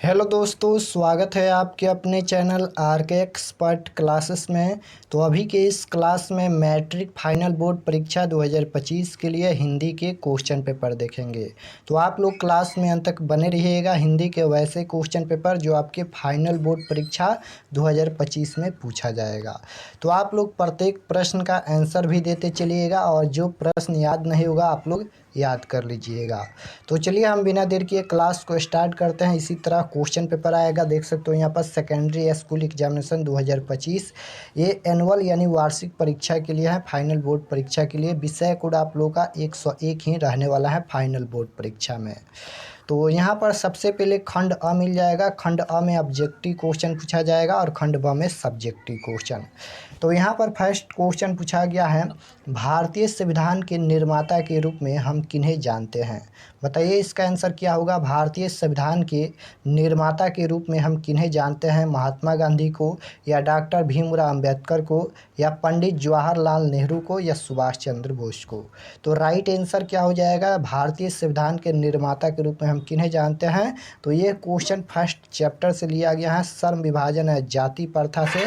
Hello दोस्तों, स्वागत है आपके अपने चैनल आर के एक्सपर्ट क्लासेस में। तो अभी के इस क्लास में मैट्रिक फाइनल बोर्ड परीक्षा 2025 के लिए हिंदी के क्वेश्चन पेपर देखेंगे। तो आप लोग क्लास में अंत तक बने रहिएगा। हिंदी के वैसे क्वेश्चन पेपर जो आपके फाइनल बोर्ड परीक्षा 2025 में पूछा जाएगा। तो आप लोग प्रत्येक प्रश्न का आंसर भी देते चलिएगा और जो प्रश्न याद नहीं होगा आप लोग याद कर लीजिएगा। तो चलिए हम बिना देर किए क्लास को स्टार्ट करते हैं। इसी तरह क्वेश्चन पेपर आएगा, देख सकते हो यहाँ पर सेकेंडरी स्कूल एग्जामिनेशन 2025। ये एनुअल यानी वार्षिक परीक्षा के लिए है, फाइनल बोर्ड परीक्षा के लिए। विषय कोड आप लोगों का 101 ही रहने वाला है फाइनल बोर्ड परीक्षा में। तो यहाँ पर सबसे पहले खंड अ मिल जाएगा। खंड अ में ऑब्जेक्टिव क्वेश्चन पूछा जाएगा और खंड ब में सब्जेक्टिव क्वेश्चन। तो यहाँ पर फर्स्ट क्वेश्चन पूछा गया है, भारतीय संविधान के निर्माता के रूप में हम किन्हें जानते हैं। बताइए इसका आंसर क्या होगा। भारतीय संविधान के निर्माता के रूप में हम किन्हें जानते हैं, महात्मा गांधी को या डॉक्टर भीमराव अंबेडकर को या पंडित जवाहरलाल नेहरू को या सुभाष चंद्र बोस को। तो राइट आंसर क्या हो जाएगा, भारतीय संविधान के निर्माता के रूप में हम किन्हें जानते हैं। तो ये क्वेश्चन फर्स्ट चैप्टर से लिया गया है, श्रम विभाजन है जाति प्रथा से।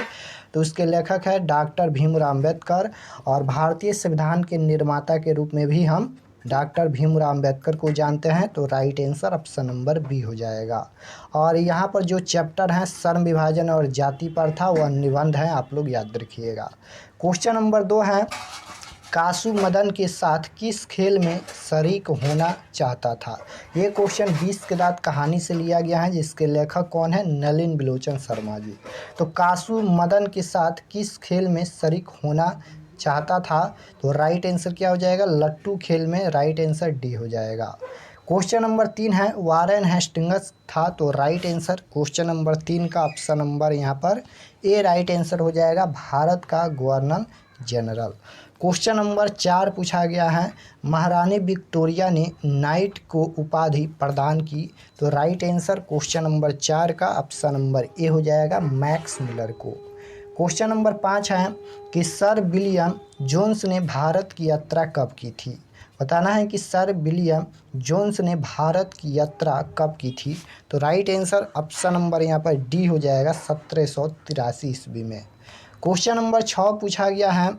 तो उसके लेखक है डॉक्टर भीमराव अंबेडकर और भारतीय संविधान के निर्माता के रूप में भी हम डॉक्टर भीमराव अंबेडकर को जानते हैं। तो right answer option number B हो जाएगा। और यहाँ पर जो चैप्टर है श्रम विभाजन और जाति प्रथा वह निबंध है, आप लोग याद रखिएगा। क्वेश्चन नंबर 2 है, कासु मदन के साथ किस खेल में शरीक होना चाहता था। ये क्वेश्चन 20 के दांत कहानी से लिया गया है, जिसके लेखक कौन है, नलिन बिलोचन शर्मा जी। तो कासु मदन के साथ किस खेल में शरीक होना चाहता था। तो राइट आंसर क्या हो जाएगा, लट्टू खेल में। राइट आंसर डी हो जाएगा। क्वेश्चन नंबर 3 है, वारेन हेस्टिंग्स था। तो राइट आंसर क्वेश्चन नंबर 3 का ऑप्शन नंबर यहाँ पर ए राइट आंसर हो जाएगा, भारत का गवर्नर जनरल। क्वेश्चन नंबर 4 पूछा गया है, महारानी विक्टोरिया ने नाइट को उपाधि प्रदान की। तो राइट आंसर क्वेश्चन नंबर 4 का ऑप्शन नंबर ए हो जाएगा, मैक्स मिलर को। क्वेश्चन नंबर 5 है कि सर विलियम जोन्स ने भारत की यात्रा कब की थी। बताना है कि सर विलियम जोन्स ने भारत की यात्रा कब की थी। तो राइट आंसर ऑप्शन नंबर यहाँ पर डी हो जाएगा, 1783 ईस्वी में। क्वेश्चन नंबर 6 पूछा गया है,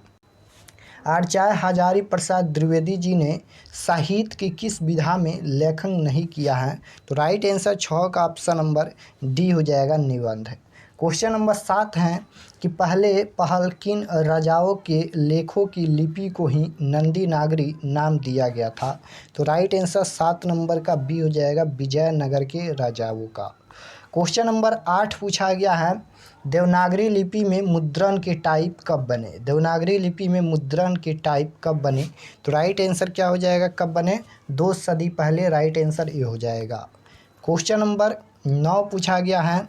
आचार्य हजारी प्रसाद द्विवेदी जी ने साहित्य की किस विधा में लेखन नहीं किया है। तो राइट आंसर 6 का ऑप्शन नंबर डी हो जाएगा, निबंध। क्वेश्चन नंबर 7 है कि पहल किन राजाओं के लेखों की लिपि को ही नंदी नागरी नाम दिया गया था। तो राइट आंसर 7 नंबर का बी हो जाएगा, विजयनगर के राजाओं का। क्वेश्चन नंबर 8 पूछा गया है, देवनागरी लिपि में मुद्रण के टाइप कब बने। देवनागरी लिपि में मुद्रण के टाइप कब बने। तो राइट आंसर क्या हो जाएगा, कब बने, 2 सदी पहले। राइट आंसर ये हो जाएगा। क्वेश्चन नंबर 9 पूछा गया है,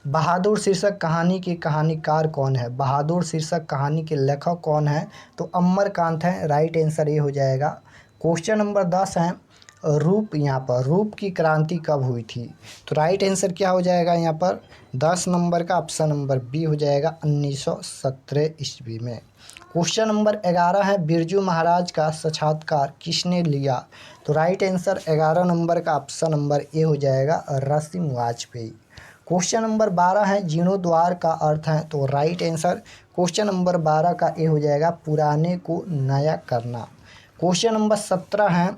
बहादुर शीर्षक कहानी के कहानीकार कौन है। बहादुर शीर्षक कहानी के लेखक कौन है। तो अमरकांत है। राइट आंसर ये हो जाएगा। क्वेश्चन नंबर 10 है, रूप, यहाँ पर रूप की क्रांति कब हुई थी। तो राइट आंसर क्या हो जाएगा यहाँ पर, 10 नंबर का ऑप्शन नंबर बी हो जाएगा, 1917 ईस्वी में। क्वेश्चन नंबर 11 है, बिरजू महाराज का साक्षात्कार किसने लिया। तो राइट आंसर 11 नंबर का ऑप्शन नंबर ए हो जाएगा, रसिम वाजपेयी। क्वेश्चन नंबर 12 है, जीर्णोद्वार का अर्थ है। तो राइट आंसर क्वेश्चन नंबर 12 का ए हो जाएगा, पुराने को नया करना। क्वेश्चन नंबर 17 है,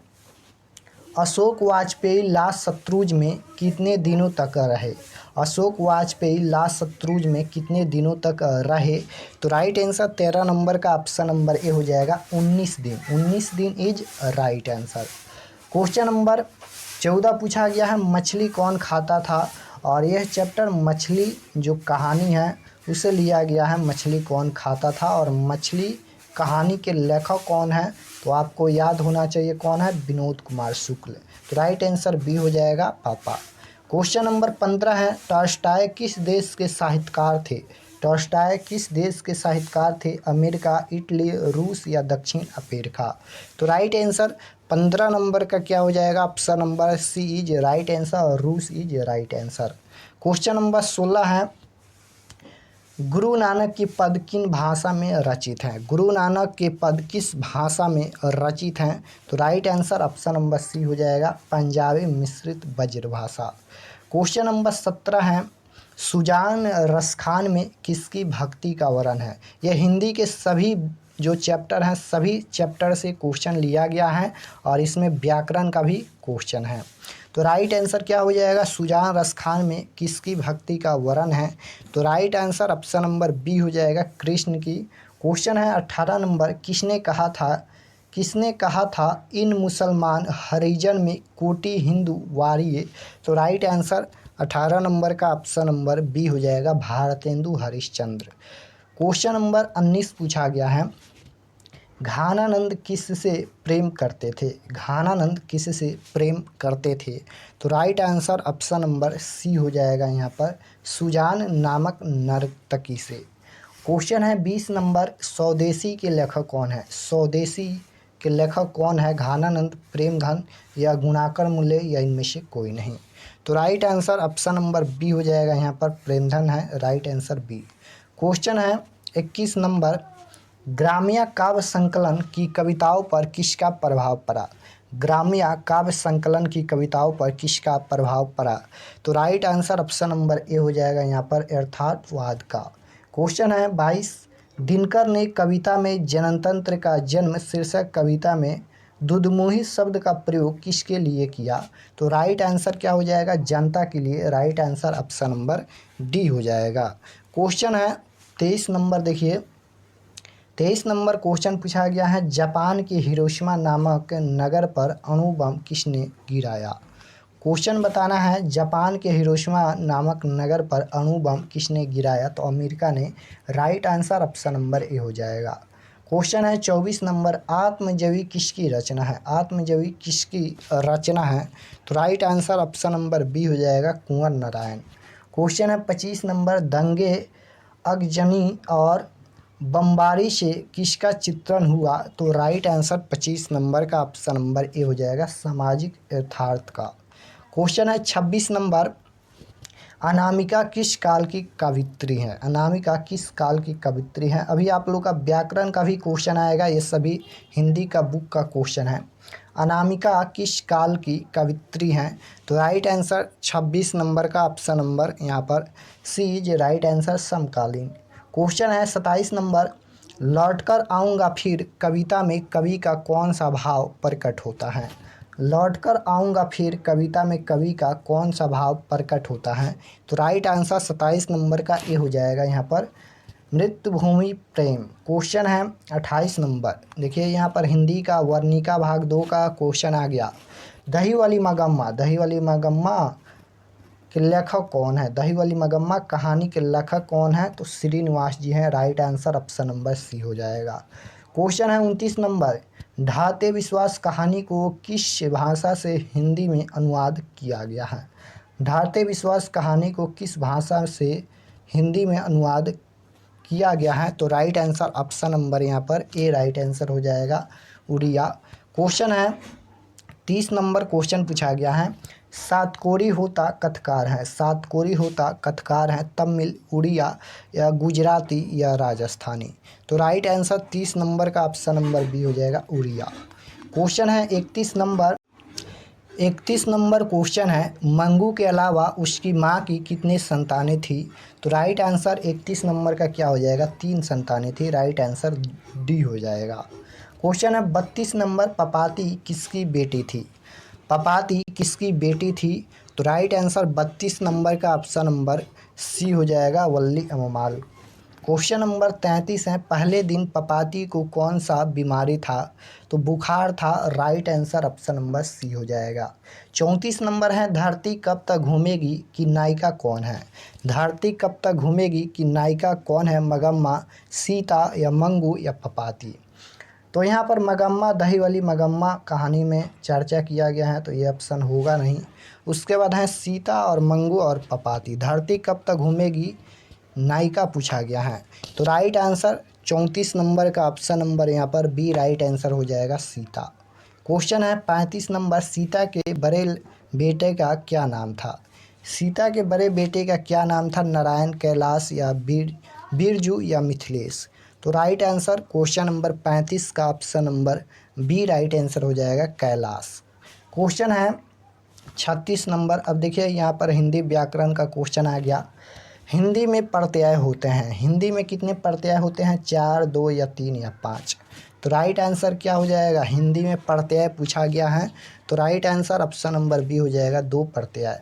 अशोक वाजपेयी लास्ट शत्रुंज में कितने दिनों तक रहे। अशोक वाजपेयी लास्ट शत्रुंज में कितने दिनों तक रहे। तो राइट आंसर 13 नंबर का ऑप्शन नंबर ए हो जाएगा, 19 दिन। 19 दिन is right answer. Question number 14 पूछा गया है, मछली कौन खाता था। और यह चैप्टर मछली जो कहानी है उसे लिया गया है, मछली कौन खाता था। और मछली कहानी के लेखक कौन है, तो आपको याद होना चाहिए कौन है, विनोद कुमार शुक्ल। तो राइट आंसर बी हो जाएगा, पापा। क्वेश्चन नंबर 15 है, टॉल्स्टॉय किस देश के साहित्यकार थे। टॉल्स्टॉय किस देश के साहित्यकार थे, अमेरिका, इटली, रूस या दक्षिण अफ्रीका। तो राइट आंसर 15 नंबर का क्या हो जाएगा, option number C is right answer और रूस is right answer. Question number 16 है, गुरु नानक के पद किन भाषा में रचित हैं? गुरु नानक के पद किस भाषा में रचित हैं? तो right answer option number C हो जाएगा, पंजाबी मिश्रित ब्रजभाषा। क्वेश्चन नंबर 17 है, सुजान रसखान में किसकी भक्ति का वर्णन है? यह हिंदी के सभी जो चैप्टर हैं सभी चैप्टर से क्वेश्चन लिया गया है और इसमें व्याकरण का भी क्वेश्चन है। तो राइट आंसर क्या हो जाएगा, सुजान रसखान में किसकी भक्ति का वर्णन है? तो right answer option number B हो जाएगा, कृष्ण की। क्वेश्चन है 18 नंबर, किसने कहा था इन मुसलमान हरिजन में कोटि हिंदू वारिये? तो राइट आंसर 18 नंबर का ऑप्शन नंबर बी हो जाएगा, भारतेंदु हरिश्चंद्र। क्वेश्चन नंबर 19 पूछा गया है, घानानंद किससे प्रेम करते थे? घानानंद किससे प्रेम करते थे? तो right answer option number C हो जाएगा यहाँ पर, सुजान नामक नर्तकी से। क्वेश्चन है 20 नंबर, स्वदेशी के लेखक कौन है? स्वदेशी के लेखक कौन है? घानानंद, प्रेमधन या गुणाकर मूल्य या इनमें से कोई नहीं? तो right answer option number B हो जाएगा यहाँ पर, प्रेमधन है, राइट आंसर बी। क्वेश्चन है 21 नंबर, ग्राम्य काव्य संकलन की कविताओं पर किसका प्रभाव पड़ा? ग्राम्य काव्य संकलन की कविताओं पर किसका प्रभाव पड़ा? तो right answer option number A हो जाएगा यहाँ पर, यथार्थवाद का। क्वेश्चन है 22, दिनकर ने कविता में जनतंत्र का जन्म शीर्षक कविता में दुधमुही शब्द का प्रयोग किसके लिए किया? तो राइट आंसर क्या हो जाएगा, जनता के लिए, right answer option number D हो जाएगा। क्वेश्चन है 23 नंबर, देखिए 23 नंबर क्वेश्चन पूछा गया है, जापान के हिरोशिमा नामक नगर पर अणु बम किसने गिराया? क्वेश्चन बताना है, जापान के हिरोशिमा नामक नगर पर अणु बम किसने गिराया? तो अमेरिका ने, right answer option number A हो जाएगा। क्वेश्चन है 24 नंबर, आत्मजवी किसकी रचना है? आत्मजवी किसकी रचना है? तो right answer option number B हो जाएगा, कुंवर नारायण। क्वेश्चन है 25 नंबर, दंगे अगजनी और बमबारी से किसका चित्रण हुआ? तो राइट आंसर 25 नंबर का ऑप्शन नंबर ए हो जाएगा, सामाजिक यथार्थ का। क्वेश्चन है 26 नंबर, अनामिका किस काल की कवित्री है? अनामिका किस काल की कवित्री है? अभी आप लोग का व्याकरण का भी क्वेश्चन आएगा, ये सभी हिंदी का बुक का क्वेश्चन है। अनामिका किस काल की कवित्री हैं? तो राइट आंसर 26 नंबर का ऑप्शन नंबर यहाँ पर सी इज राइट आंसर, समकालीन। क्वेश्चन है 27 नंबर, लौटकर आऊँगा फिर कविता में कवि का कौन सा भाव प्रकट होता है? लौटकर आऊँगा फिर कविता में कवि का कौन सा भाव प्रकट होता है? तो राइट आंसर 27 नंबर का ए हो जाएगा यहाँ पर, मृत्युभूमि प्रेम। क्वेश्चन है 28 नंबर, देखिए यहाँ पर हिंदी का वर्णिका भाग 2 का क्वेश्चन आ गया, दही वाली मगम्मा, दही वाली मगम्मा के लेखक कौन है? दही वाली मगम्मा कहानी के लेखक कौन है? तो श्रीनिवास जी हैं, right answer option number C हो जाएगा। क्वेश्चन है 29 नंबर, ढाते विश्वास कहानी को किस भाषा से हिंदी में अनुवाद किया गया है? ढाते विश्वास कहानी को किस भाषा से हिंदी में अनुवाद किया गया है? तो राइट आंसर ऑप्शन नंबर यहाँ पर ए राइट आंसर हो जाएगा, उड़िया। क्वेश्चन है 30 नंबर क्वेश्चन पूछा गया है, सातकोरी होता कथकार है, सातकोरी होता कथकार है तमिल, उड़िया या गुजराती या राजस्थानी? तो राइट आंसर 30 नंबर का ऑप्शन नंबर बी हो जाएगा, उड़िया। क्वेश्चन है 31 नंबर, 31 नंबर क्वेश्चन है, मंगू के अलावा उसकी माँ की कितनी संतानें थी? तो राइट आंसर 31 नंबर का क्या हो जाएगा, 3 संतानें थी, राइट आंसर डी हो जाएगा। क्वेश्चन है 32 नंबर, पपाती किसकी बेटी थी? पपाती किसकी बेटी थी? तो राइट आंसर 32 नंबर का ऑप्शन नंबर सी हो जाएगा, वल्ली अम्माल। क्वेश्चन नंबर 33 है, पहले दिन पपाती को कौन सा बीमारी था? तो बुखार था, right answer option number C हो जाएगा। 34 नंबर है, धरती कब तक घूमेगी की नायिका कौन है? धरती कब तक घूमेगी की नायिका कौन है? मगम्मा, सीता या मंगू या पपाती? तो यहाँ पर मगम्मा, दही वाली मगम्मा कहानी में चर्चा किया गया है, तो ये ऑप्शन होगा नहीं। उसके बाद है सीता और मंगू और पपाती, धरती कब तक घूमेगी नायिका पूछा गया है। तो राइट आंसर 34 नंबर का ऑप्शन नंबर यहाँ पर बी राइट आंसर हो जाएगा, सीता। क्वेश्चन है 35 नंबर, सीता के बड़े बेटे का क्या नाम था? सीता के बड़े बेटे का क्या नाम था? नारायण, कैलाश या बिरजू या मिथिलेश। तो राइट आंसर क्वेश्चन नंबर 35 का option number B right answer हो जाएगा कैलाश। क्वेश्चन है 36 नंबर। अब देखिए यहाँ पर हिंदी व्याकरण का क्वेश्चन आ गया। हिंदी में प्रत्यय होते हैं, हिंदी में कितने प्रत्यय होते हैं? 4, 2 या 3 या 5। तो राइट आंसर क्या हो जाएगा? हिंदी में प्रत्यय पूछा गया है तो right answer option number B हो जाएगा, 2 प्रत्यय।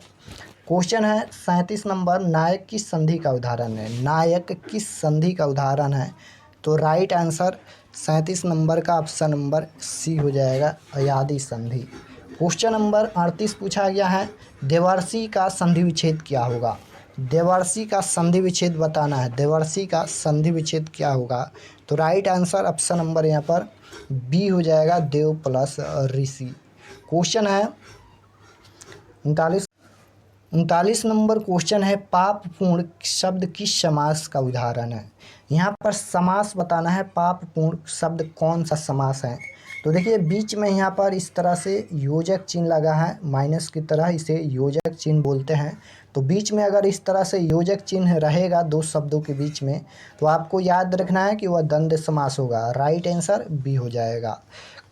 क्वेश्चन है 37 नंबर। नायक किस संधि का उदाहरण है? नायक किस संधि का उदाहरण है? तो राइट आंसर 37 नंबर का ऑप्शन नंबर सी हो जाएगा, अयादी संधि। क्वेश्चन नंबर 38 पूछा गया है। देवर्षि का संधि विच्छेद क्या होगा? देवर्षि का संधि विच्छेद बताना है। देवर्षि का संधि विच्छेद क्या होगा? तो राइट आंसर ऑप्शन नंबर यहाँ पर बी हो जाएगा, देव प्लस ऋषि। क्वेश्चन है 39 नंबर। क्वेश्चन है पापपूर्ण शब्द किस समास का उदाहरण है? यहाँ पर समास बताना है। पापपूर्ण शब्द कौन सा समास है? तो देखिए बीच में यहाँ पर इस तरह से योजक चिन्ह लगा है, माइनस की तरह, इसे योजक चिन्ह बोलते हैं। तो बीच में अगर इस तरह से योजक चिन्ह रहेगा दो शब्दों के बीच में तो आपको याद रखना है कि वह द्वंद्व समास होगा। राइट आंसर बी हो जाएगा।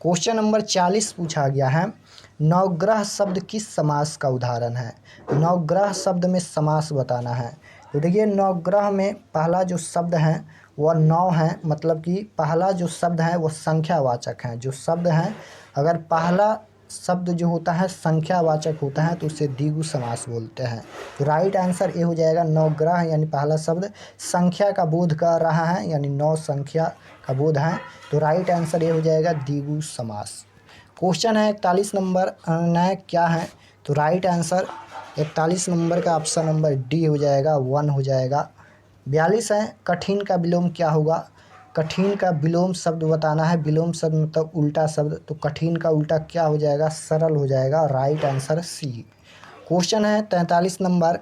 क्वेश्चन नंबर 40 पूछा गया है। नवग्रह शब्द किस समास का उदाहरण है? नवग्रह शब्द में समास बताना है। तो देखिए नवग्रह में पहला जो शब्द है वह नौ है, मतलब कि पहला जो शब्द है वह संख्यावाचक है। जो शब्द है अगर पहला शब्द जो होता है संख्यावाचक होता है तो उसे द्विगु समास बोलते हैं। तो राइट आंसर ए हो जाएगा, नवग्रह यानी पहला शब्द संख्या का बोध कर रहा है, यानी 9 संख्या का बोध है। तो राइट आंसर ए हो जाएगा, द्विगु समास। क्वेश्चन है 41 नंबर। अनन्वय क्या है? तो राइट आंसर 41 नंबर का ऑप्शन नंबर डी हो जाएगा, 1 हो जाएगा। 42 है। कठिन का विलोम क्या होगा? कठिन का विलोम शब्द बताना है। विलोम शब्द मतलब उल्टा शब्द, तो कठिन का उल्टा क्या हो जाएगा? सरल हो जाएगा। Right answer C. क्वेश्चन है 43 नंबर।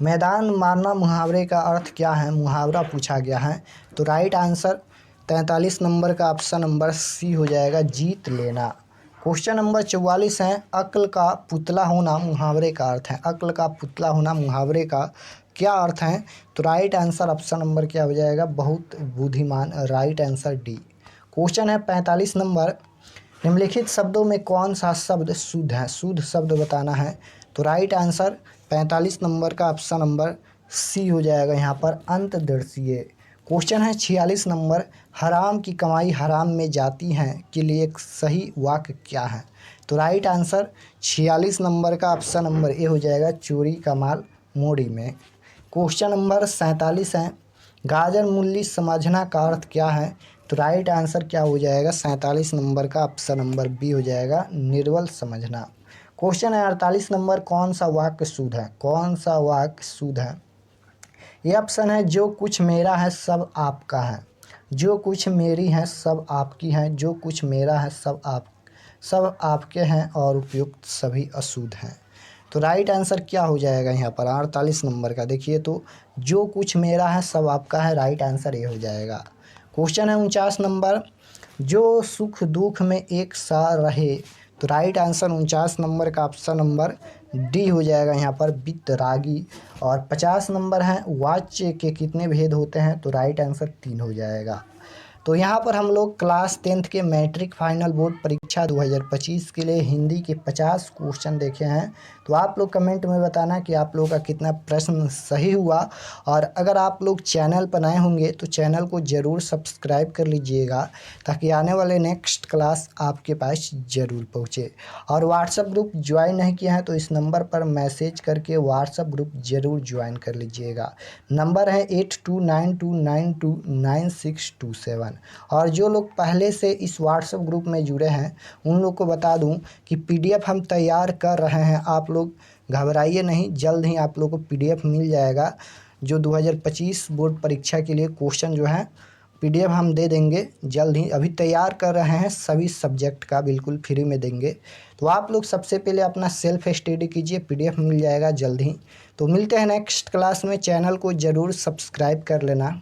मैदान मारना मुहावरे का अर्थ क्या है? मुहावरा पूछा गया है। तो राइट आंसर 43 नंबर का ऑप्शन नंबर सी हो जाएगा, जीत लेना। क्वेश्चन नंबर 44 है। अक्ल का पुतला होना मुहावरे का अर्थ है। अक्ल का पुतला होना मुहावरे का क्या अर्थ है? तो राइट आंसर ऑप्शन नंबर क्या हो जाएगा? बहुत बुद्धिमान। Right answer D. क्वेश्चन है 45 नंबर। निम्नलिखित शब्दों में कौन सा शब्द शुद्ध है? शुद्ध शब्द बताना है। तो राइट आंसर 45 नंबर का ऑप्शन नंबर सी हो जाएगा, यहाँ पर अंतर्देशीय। क्वेश्चन है 46 नंबर। हराम की कमाई हराम में जाती है के लिए एक सही वाक्य क्या है? तो राइट आंसर 46 नंबर का ऑप्शन नंबर ए हो जाएगा, चोरी का माल मोड़ी में। क्वेश्चन नंबर 47 है। गाजर मूली समझना का अर्थ क्या है? तो राइट आंसर क्या हो जाएगा? 47 नंबर का ऑप्शन नंबर बी हो जाएगा, निर्बल समझना। क्वेश्चन है 48 नंबर। कौन सा वाक्य शुद्ध है? कौन सा वाक्य शुद्ध है? ये ऑप्शन है, जो कुछ मेरा है सब आपका है। जो कुछ मेरी है सब आपकी है। जो कुछ मेरा है सब आपके हैं और उपयुक्त सभी अशुद्ध हैं। तो राइट आंसर क्या हो जाएगा यहाँ पर 48 नंबर का? देखिए तो जो कुछ मेरा है सब आपका है। राइट आंसर ये हो जाएगा। क्वेश्चन है 49 नंबर। जो सुख दुख में एक सा रहे। तो राइट आंसर 49 नंबर का ऑप्शन नंबर डी हो जाएगा, यहाँ पर वितरागी। और 50 नंबर है। वाच्य के कितने भेद होते हैं? तो राइट आंसर 3 हो जाएगा। तो यहाँ पर हम लोग क्लास 10th के मैट्रिक फाइनल बोर्ड परीक्षा 2025 के लिए हिंदी के 50 क्वेश्चन देखे हैं। तो आप लोग कमेंट में बताना कि आप लोगों का कितना प्रश्न सही हुआ। और अगर आप लोग चैनल पर नए होंगे तो चैनल को ज़रूर सब्सक्राइब कर लीजिएगा ताकि आने वाले नेक्स्ट क्लास आपके पास ज़रूर पहुँचे। और व्हाट्सएप ग्रुप ज्वाइन नहीं किया है तो इस नंबर पर मैसेज करके व्हाट्सएप ग्रुप ज़रूर ज्वाइन कर लीजिएगा। नंबर है 8292929627। और जो लोग पहले से इस व्हाट्सएप ग्रुप में जुड़े हैं उन लोग को बता दूं कि पीडीएफ हम तैयार कर रहे हैं। आप लोग घबराइए नहीं, जल्द ही आप लोग को पीडीएफ मिल जाएगा। जो 2025 बोर्ड परीक्षा के लिए क्वेश्चन जो है पीडीएफ हम दे देंगे जल्द ही। अभी तैयार कर रहे हैं, सभी सब्जेक्ट का बिल्कुल फ्री में देंगे। तो आप लोग सबसे पहले अपना सेल्फ स्टडी कीजिए, पीडीएफ मिल जाएगा जल्द ही। तो मिलते हैं नेक्स्ट क्लास में। चैनल को ज़रूर सब्सक्राइब कर लेना।